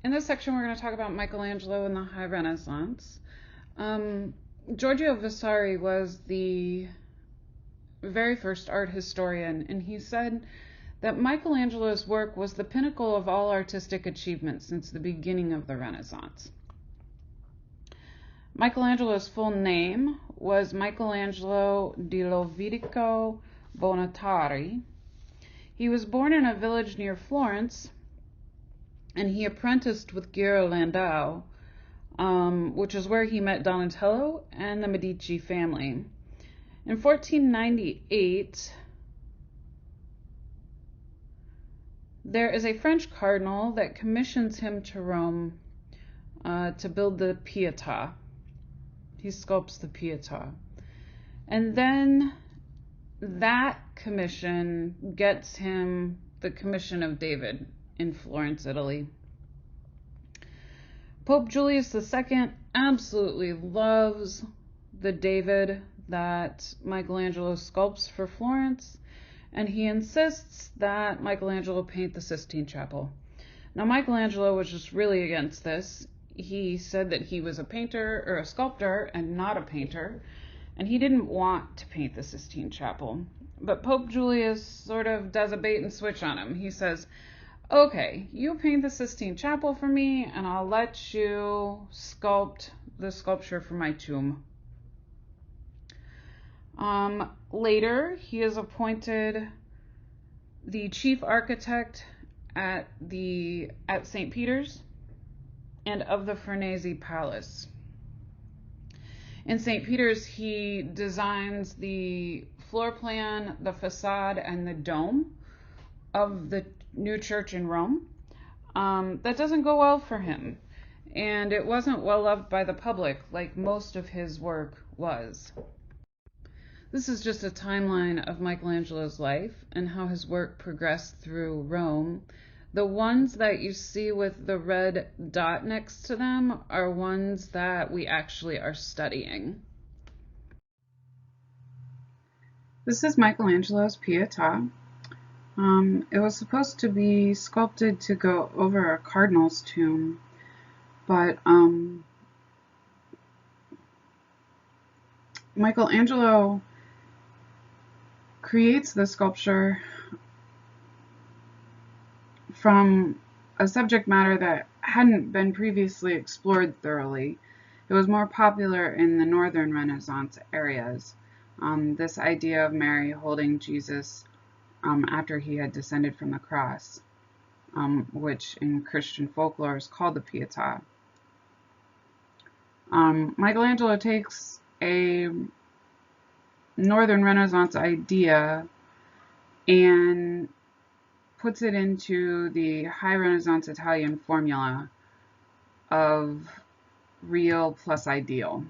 In this section, we're going to talk about Michelangelo and the High Renaissance. Giorgio Vasari was the very first art historian, and he said that Michelangelo's work was the pinnacle of all artistic achievement since the beginning of the Renaissance. Michelangelo's full name was Michelangelo di Lovidico Bonatari. He was born in a village near Florence, and he apprenticed with Giero Landau, which is where he met Donatello and the Medici family. In 1498, there is a French cardinal that commissions him to Rome to build the Pietà. He sculpts the Pietà. And then that commission gets him the commission of David in Florence, Italy. Pope Julius II absolutely loves the David that Michelangelo sculpts for Florence, and he insists that Michelangelo paint the Sistine Chapel. Now, Michelangelo was just really against this. He said that he was a painter or a sculptor and not a painter, and he didn't want to paint the Sistine Chapel. But Pope Julius sort of does a bait and switch on him. He says, okay, you paint the Sistine Chapel for me, and I'll let you sculpt the sculpture for my tomb. Later, he is appointed the chief architect at St. Peter's and of the Farnese Palace. In St. Peter's, he designs the floor plan, the facade, and the dome of the new church in Rome. That doesn't go well for him, and it wasn't well loved by the public like most of his work was. This is just a timeline of Michelangelo's life and how his work progressed through Rome. The ones that you see with the red dot next to them are ones that we actually are studying. This is Michelangelo's Pietà. It was supposed to be sculpted to go over a cardinal's tomb, but Michelangelo creates the sculpture from a subject matter that hadn't been previously explored thoroughly. It was more popular in the Northern Renaissance areas. This idea of Mary holding Jesus after he had descended from the cross, which in Christian folklore is called the Pietà. Michelangelo takes a Northern Renaissance idea and puts it into the High Renaissance Italian formula of real plus ideal.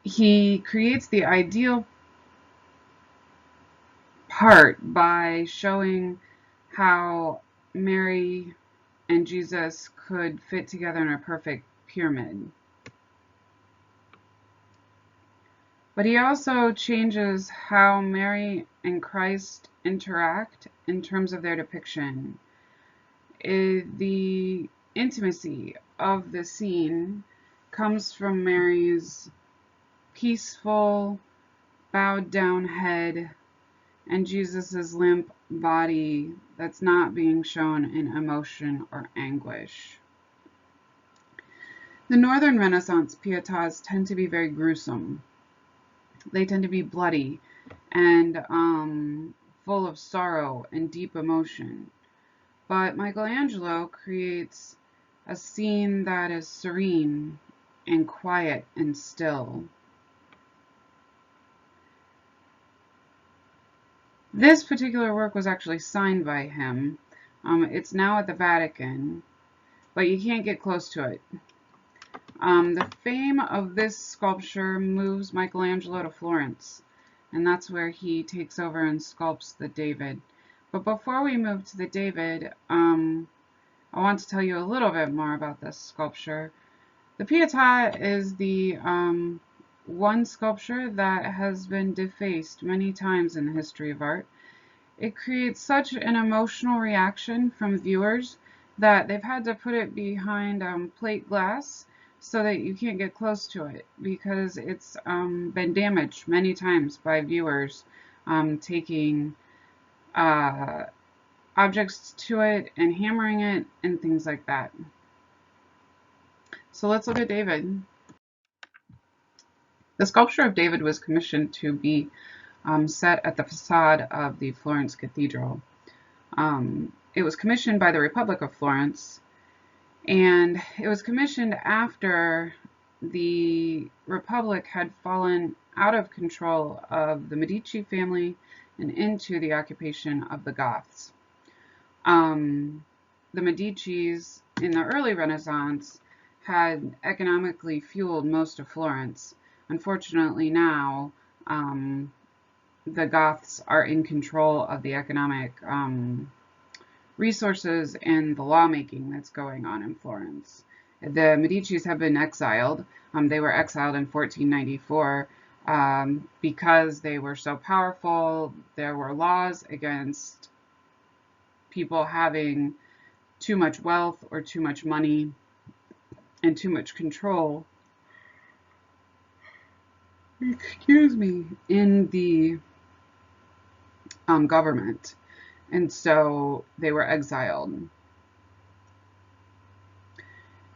He creates the ideal part by showing how Mary and Jesus could fit together in a perfect pyramid. But he also changes how Mary and Christ interact in terms of their depiction. The intimacy of the scene comes from Mary's peaceful, bowed down head and Jesus' limp body that's not being shown in emotion or anguish. The Northern Renaissance Pietàs tend to be very gruesome. They tend to be bloody and full of sorrow and deep emotion. But Michelangelo creates a scene that is serene and quiet and still. This particular work was actually signed by him. It's now at the Vatican, but you can't get close to it. The fame of this sculpture moves Michelangelo to Florence, and that's where he takes over and sculpts the David. But before we move to the David, I want to tell you a little bit more about this sculpture. The Pietà is the one sculpture that has been defaced many times in the history of art. It creates such an emotional reaction from viewers that they've had to put it behind plate glass so that you can't get close to it, because it's been damaged many times by viewers taking uh, objects to it and hammering it and things like that. So let's look at David. The sculpture of David was commissioned to be set at the facade of the Florence Cathedral. It was commissioned by the Republic of Florence, and it was commissioned after the Republic had fallen out of control of the Medici family and into the occupation of the Goths. The Medicis in the early Renaissance had economically fueled most of Florence. Unfortunately, now the Goths are in control of the economic resources and the lawmaking that's going on in Florence. The Medicis have been exiled. They were exiled in 1494 because they were so powerful. There were laws against people having too much wealth or too much money and too much control, in the government. And so they were exiled.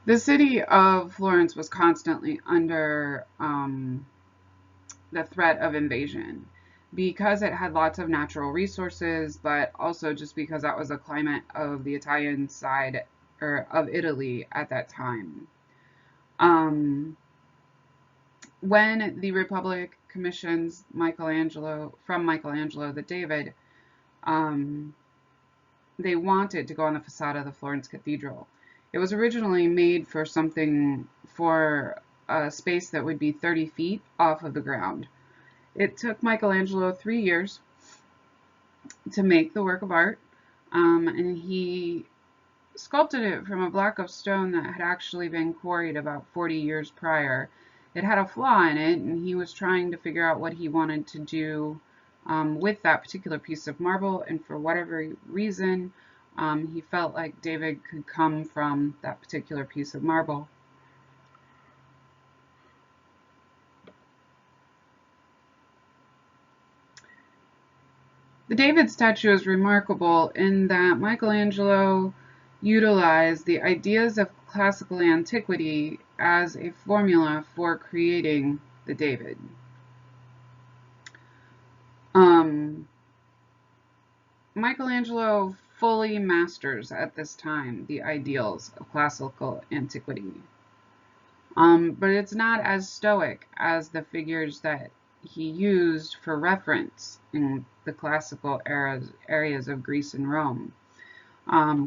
The city of Florence was constantly under the threat of invasion because it had lots of natural resources, but also just because that was the climate of the Italian side, or of Italy at that time. When the Republic commissions Michelangelo the David, they wanted to go on the facade of the Florence Cathedral. It was originally made for a space that would be 30 feet off of the ground. It took Michelangelo 3 years to make the work of art, and he sculpted it from a block of stone that had actually been quarried about 40 years prior. It had a flaw in it, and he was trying to figure out what he wanted to do with that particular piece of marble, and for whatever reason, he felt like David could come from that particular piece of marble. The David statue is remarkable in that Michelangelo utilized the ideas of classical antiquity as a formula for creating the David. Michelangelo fully masters at this time the ideals of classical antiquity. But it's not as stoic as the figures that he used for reference in the classical areas of Greece and Rome.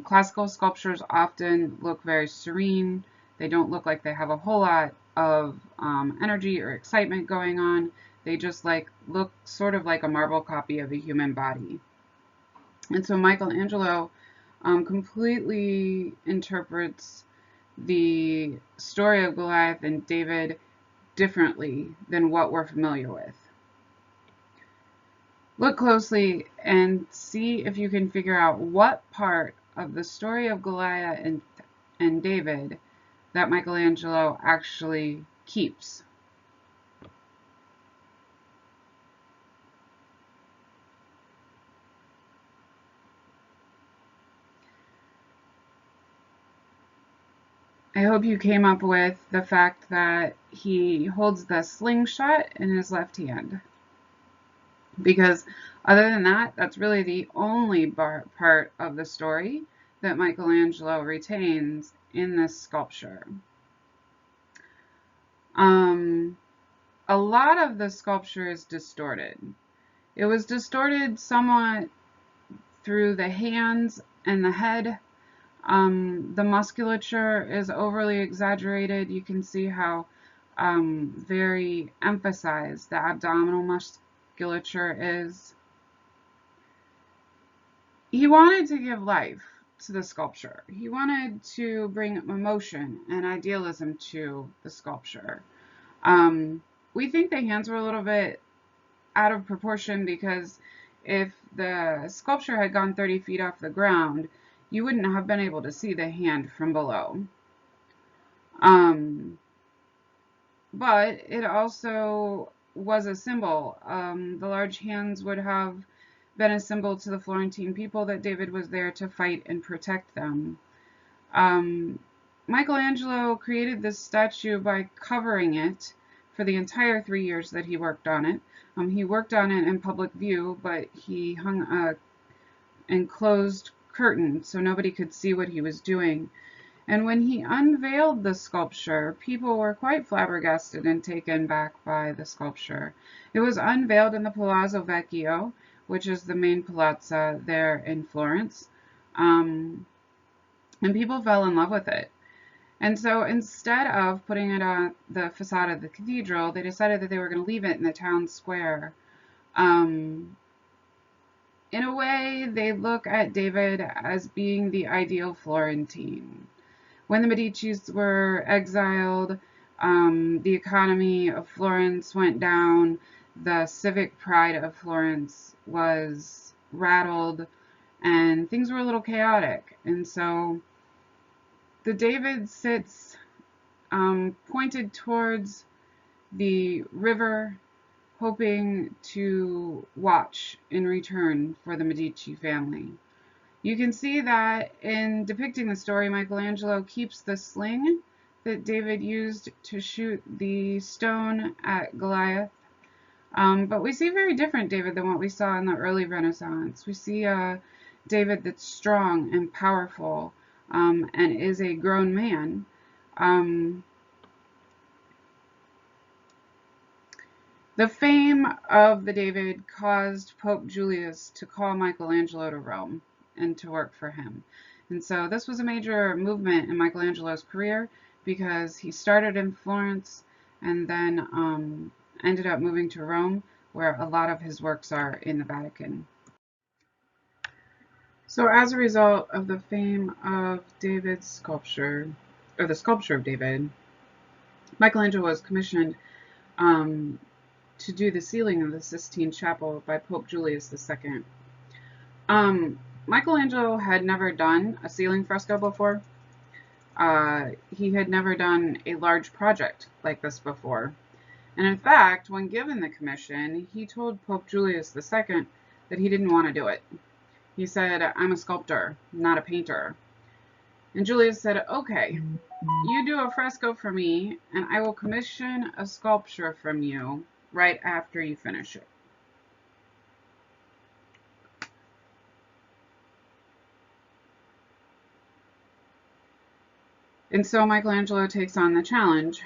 Classical sculptures often look very serene. They don't look like they have a whole lot of energy or excitement going on. They just look sort of like a marble copy of a human body. And so Michelangelo completely interprets the story of Goliath and David differently than what we're familiar with. Look closely and see if you can figure out what part of the story of Goliath and David that Michelangelo actually keeps. I hope you came up with the fact that he holds the slingshot in his left hand. Because other than that, that's really the only part of the story that Michelangelo retains in this sculpture. A lot of the sculpture is distorted. It was distorted somewhat through the hands and the head. The musculature is overly exaggerated. You can see how very emphasized the abdominal musculature is. He wanted to give life to the sculpture. He wanted to bring emotion and idealism to the sculpture. We think the hands were a little bit out of proportion because if the sculpture had gone 30 feet off the ground, you wouldn't have been able to see the hand from below. But it also was a symbol. The large hands would have been a symbol to the Florentine people that David was there to fight and protect them. Michelangelo created this statue by covering it for the entire 3 years that he worked on it. He worked on it in public view, but he hung a enclosed curtain so nobody could see what he was doing. And when he unveiled the sculpture, people were quite flabbergasted and taken back by the sculpture. It was unveiled in the Palazzo Vecchio, which is the main palazzo there in Florence, and people fell in love with it. And so instead of putting it on the facade of the cathedral, they decided that they were going to leave it in the town square. In a way, they look at David as being the ideal Florentine. When the Medicis were exiled, the economy of Florence went down, the civic pride of Florence was rattled, and things were a little chaotic. And so the David sits pointed towards the river, hoping to watch in return for the Medici family. You can see that in depicting the story, Michelangelo keeps the sling that David used to shoot the stone at Goliath. But we see a very different David than what we saw in the early Renaissance. We see a David that's strong and powerful, and is a grown man. The fame of the David caused Pope Julius to call Michelangelo to Rome and to work for him. And so this was a major movement in Michelangelo's career because he started in Florence and then ended up moving to Rome, where a lot of his works are in the Vatican. So as a result of the fame of David's sculpture, or the sculpture of David, Michelangelo was commissioned to do the ceiling of the Sistine Chapel by Pope Julius II. Michelangelo had never done a ceiling fresco before. He had never done a large project like this before. And in fact, when given the commission, he told Pope Julius II that he didn't want to do it. He said, "I'm a sculptor, not a painter." And Julius said, "Okay, you do a fresco for me, and I will commission a sculpture from you right after you finish it." And so Michelangelo takes on the challenge.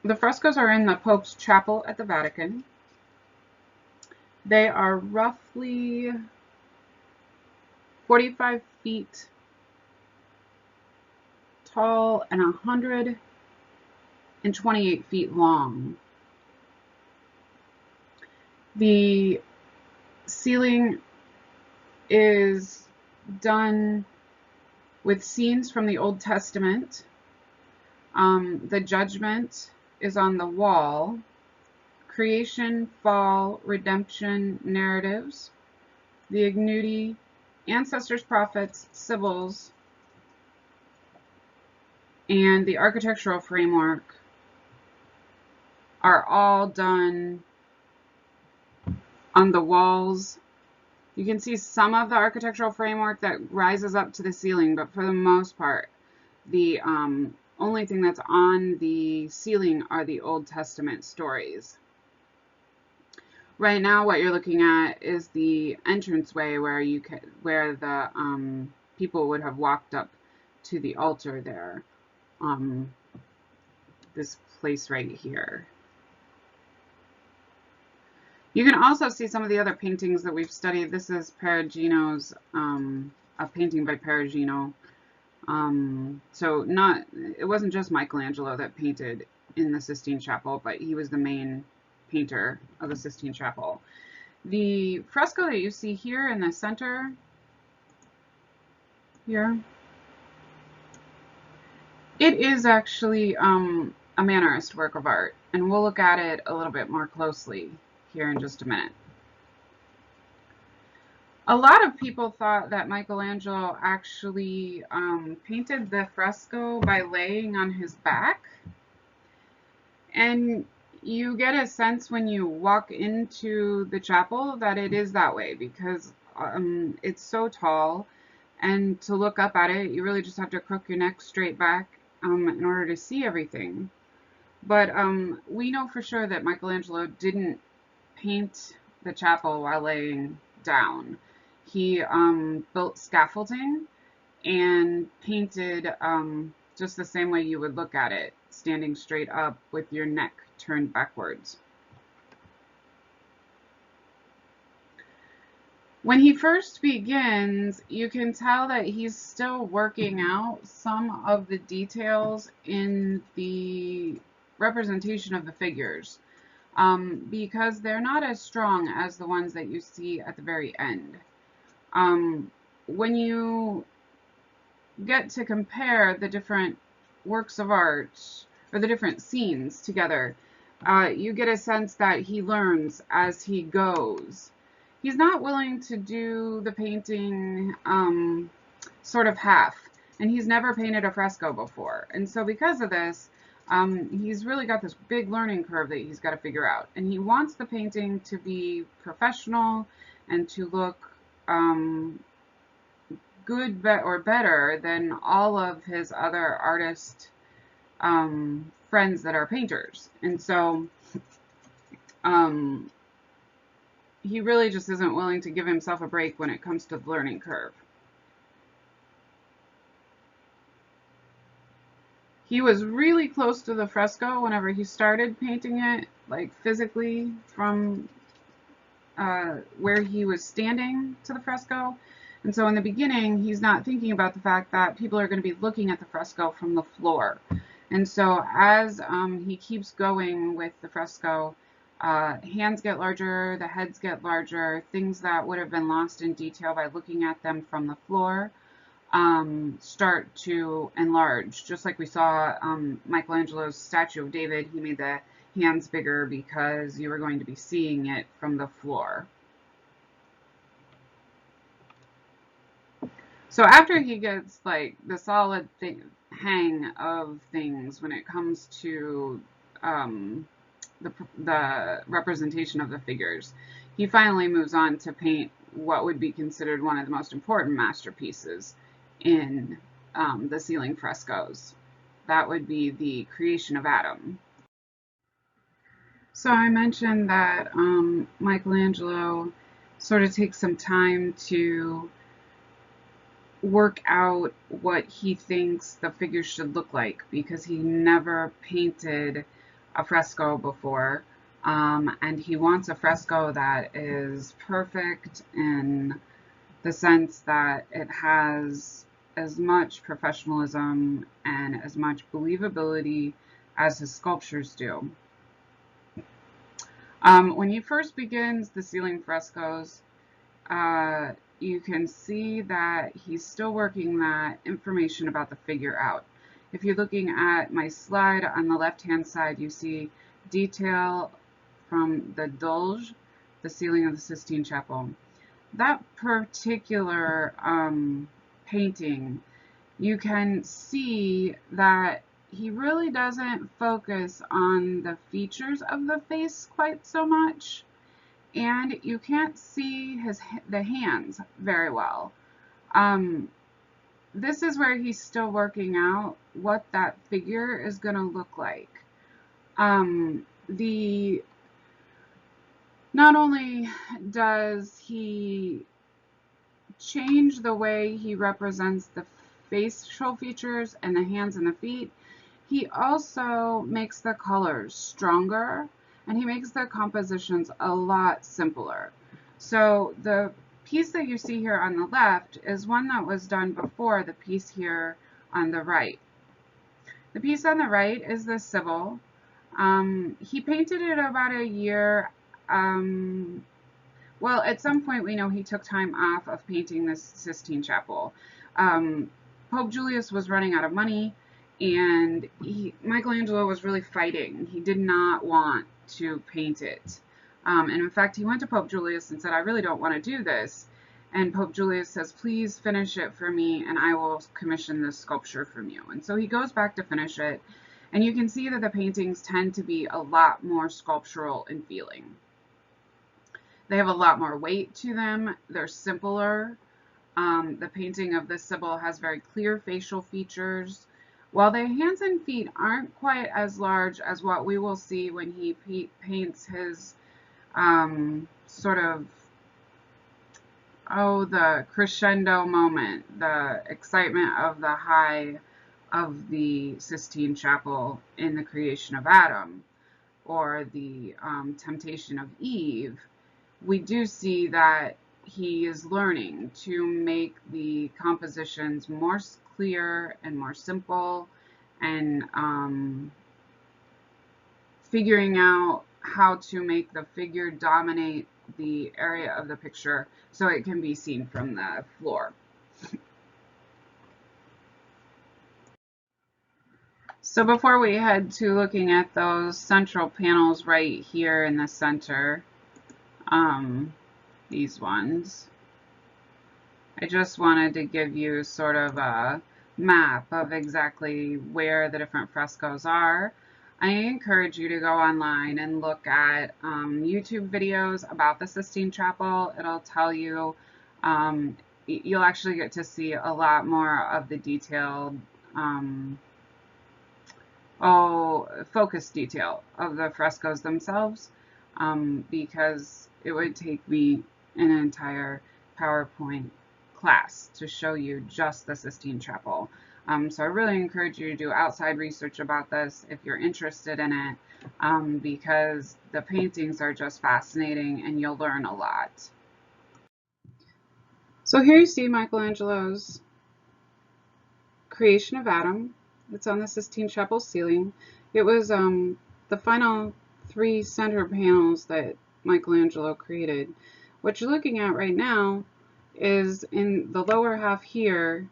The frescoes are in the Pope's chapel at the Vatican. They are roughly 45 feet tall and 128 feet long. The ceiling is done with scenes from the Old Testament. The judgment is on the wall. Creation, fall, redemption narratives, the Ignudi, ancestors, prophets, sibyls, and the architectural framework are all done on the walls. You can see some of the architectural framework that rises up to the ceiling, but for the most part, the only thing that's on the ceiling are the Old Testament stories. Right now, what you're looking at is the entranceway where the people would have walked up to the altar there. This place right here. You can also see some of the other paintings that we've studied. This is Perugino's, a painting by Perugino. So it wasn't just Michelangelo that painted in the Sistine Chapel, but he was the main painter of the Sistine Chapel. The fresco that you see here in the center, here, it is actually a Mannerist work of art, and we'll look at it a little bit more closely here in just a minute. A lot of people thought that Michelangelo actually painted the fresco by laying on his back. And you get a sense when you walk into the chapel that it is that way, because it's so tall, and to look up at it, you really just have to crook your neck straight back in order to see everything. But we know for sure that Michelangelo didn't paint the chapel while laying down. He built scaffolding and painted just the same way you would look at it, standing straight up with your neck turned backwards. When he first begins, you can tell that he's still working out some of the details in the representation of the figures, because they're not as strong as the ones that you see at the very end. When you get to compare the different works of art, or the different scenes together, you get a sense that he learns as he goes. He's not willing to do the painting sort of half, and he's never painted a fresco before. And so because of this, he's really got this big learning curve that he's got to figure out. And he wants the painting to be professional and to look good or better than all of his other artist friends that are painters. And so he really just isn't willing to give himself a break when it comes to the learning curve. He was really close to the fresco whenever he started painting it, like physically from where he was standing to the fresco. And so in the beginning, he's not thinking about the fact that people are going to be looking at the fresco from the floor. And so as he keeps going with the fresco, hands get larger, the heads get larger, things that would have been lost in detail by looking at them from the floor start to enlarge. Just like we saw Michelangelo's statue of David, he made the hands bigger because you were going to be seeing it from the floor. So after he gets like the solid hang of things when it comes to the representation of the figures, he finally moves on to paint what would be considered one of the most important masterpieces in the ceiling frescoes. That would be the creation of Adam. So I mentioned that Michelangelo sort of takes some time to work out what he thinks the figures should look like, because he never painted a fresco before, and he wants a fresco that is perfect in the sense that it has as much professionalism and as much believability as his sculptures do. When he first begins the ceiling frescoes, you can see that he's still working that information about the figure out. If you're looking at my slide on the left-hand side, you see detail from the Doge, the ceiling of the Sistine Chapel. That particular painting, you can see that he really doesn't focus on the features of the face quite so much, and you can't see the hands very well. This is where he's still working out what that figure is going to look like. Not only does he change the way he represents the facial features and the hands and the feet, he also makes the colors stronger, and he makes the compositions a lot simpler. So the piece that you see here on the left is one that was done before the piece here on the right. The piece on the right is the Sibyl. He painted it about a year. Well, at some point we know he took time off of painting this Sistine Chapel. Pope Julius was running out of money, and Michelangelo was really fighting. He did not want to paint it. And in fact, he went to Pope Julius and said, I really don't want to do this. And Pope Julius says, please finish it for me and I will commission this sculpture from you. And so he goes back to finish it. And you can see that the paintings tend to be a lot more sculptural in feeling. They have a lot more weight to them. They're simpler. The painting of the Sibyl has very clear facial features. While the hands and feet aren't quite as large as what we will see when he paints his sort of, the crescendo moment, the excitement of the high of the Sistine Chapel in the creation of Adam, or the temptation of Eve, we do see that he is learning to make the compositions more clear and more simple, and figuring out how to make the figure dominate the area of the picture so it can be seen from the floor. So before we head to looking at those central panels right here in the center, these ones, I just wanted to give you sort of a map of exactly where the different frescoes are. I encourage you to go online and look at YouTube videos about the Sistine Chapel. It'll tell you, you'll actually get to see a lot more of the detailed, focus detail of the frescoes themselves, because it would take me an entire PowerPoint class to show you just the Sistine Chapel. So I really encourage you to do outside research about this if you're interested in it, because the paintings are just fascinating and you'll learn a lot. So here you see Michelangelo's creation of Adam. It's on the Sistine Chapel ceiling. It was the final 3 center panels that Michelangelo created. What you're looking at right now is in the lower half here,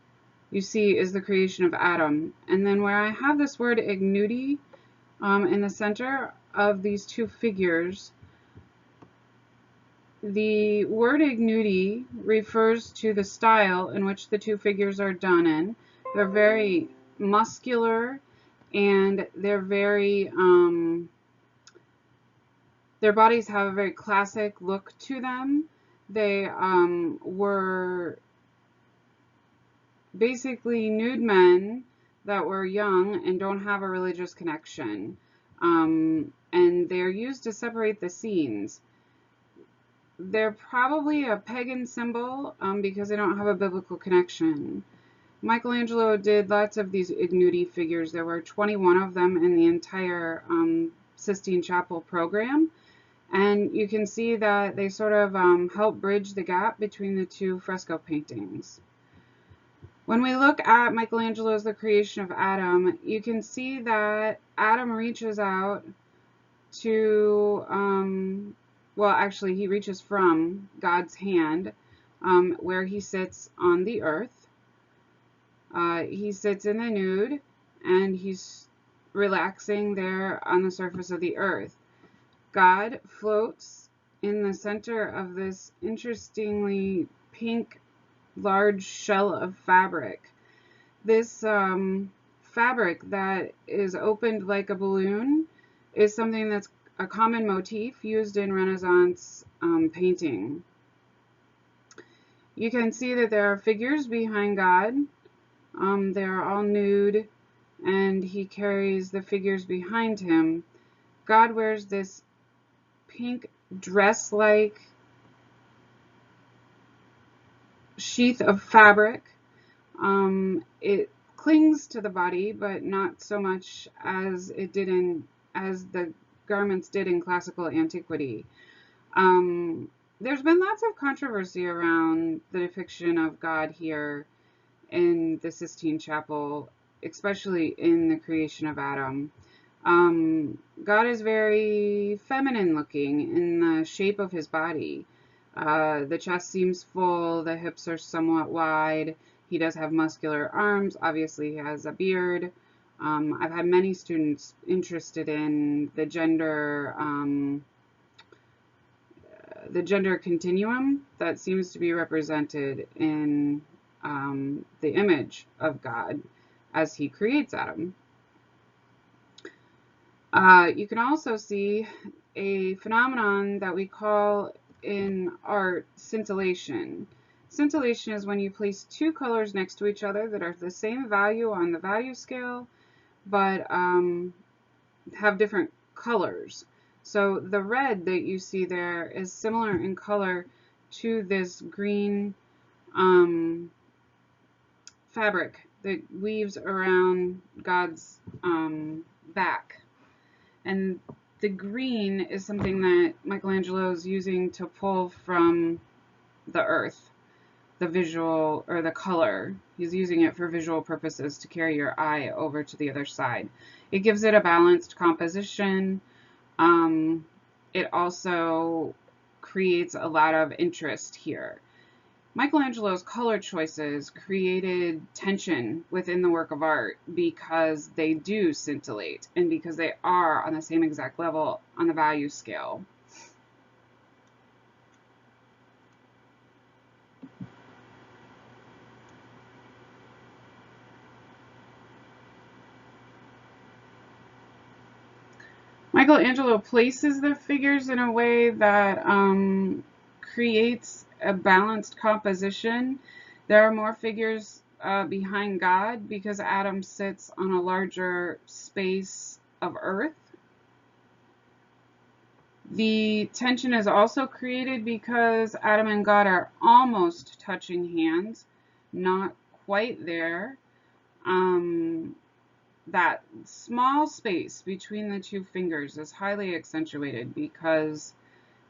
you see is the creation of Adam. And then where I have this word ignudi in the center of these 2 figures, the word ignudi refers to the style in which the 2 figures are done in. They're very muscular, and they're very, their bodies have a very classic look to them. They were basically nude men that were young and don't have a religious connection. And they're used to separate the scenes. They're probably a pagan symbol because they don't have a biblical connection. Michelangelo did lots of these ignudi figures. There were 21 of them in the entire Sistine Chapel program. And you can see that they sort of help bridge the gap between the 2 fresco paintings. When we look at Michelangelo's The Creation of Adam, you can see that Adam reaches out to, well, actually, he reaches from God's hand, where he sits on the earth. He sits in the nude, and he's relaxing there on the surface of the earth. God floats in the center of this interestingly pink large shell of fabric. This fabric that is opened like a balloon is something that's a common motif used in Renaissance painting. You can see that there are figures behind God. They're all nude, and he carries the figures behind him. God wears this pink dress-like sheath of fabric. It clings to the body, but not so much as the garments did in classical antiquity. There's been lots of controversy around the depiction of God here in the Sistine Chapel, especially in the creation of Adam. God is very feminine looking in the shape of his body. The chest seems full, the hips are somewhat wide. He does have muscular arms. Obviously, he has a beard. I've had many students interested in the gender the gender continuum that seems to be represented in the image of God as he creates Adam. You can also see a phenomenon that we call in art scintillation. Scintillation is when you place two colors next to each other that are the same value on the value scale, but have different colors. So the red that you see there is similar in color to this green fabric that weaves around God's back. And the green is something that Michelangelo is using to pull from the earth, the visual or the color. He's using it for visual purposes to carry your eye over to the other side. It gives it a balanced composition. It also creates a lot of interest here. Michelangelo's color choices created tension within the work of art because they do scintillate and because they are on the same exact level on the value scale. Michelangelo places the figures in a way that creates a balanced composition. There are more figures behind God because Adam sits on a larger space of earth. The tension is also created because Adam and God are almost touching hands, not quite there. That small space between the two fingers is highly accentuated because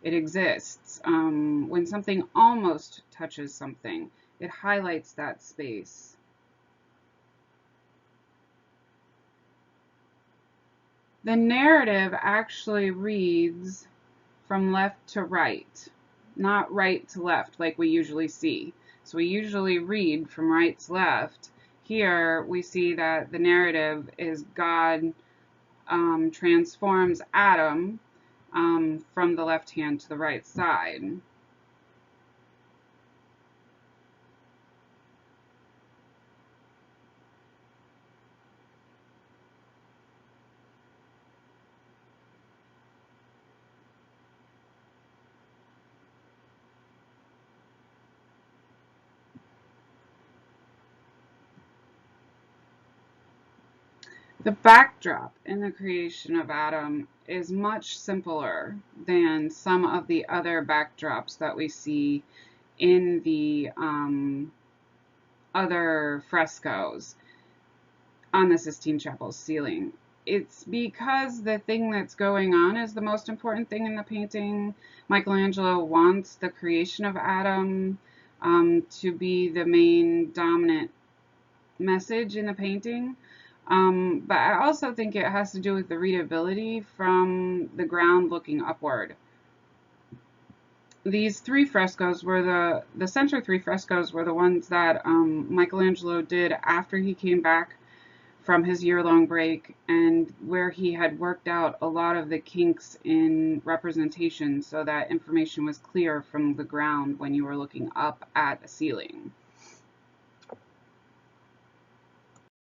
it exists. When something almost touches something, it highlights that space. The narrative actually reads from left to right, not right to left like we usually see. So we usually read from right to left. Here we see that the narrative is God transforms Adam from the left hand to the right side. The backdrop in the creation of Adam is much simpler than some of the other backdrops that we see in the other frescoes on the Sistine Chapel's ceiling. It's because the thing that's going on is the most important thing in the painting. Michelangelo wants the creation of Adam to be the main dominant message in the painting. But I also think it has to do with the readability from the ground looking upward. These three frescoes were the center three frescoes were the ones that Michelangelo did after he came back from his year-long break and where he had worked out a lot of the kinks in representation so that information was clear from the ground when you were looking up at the ceiling.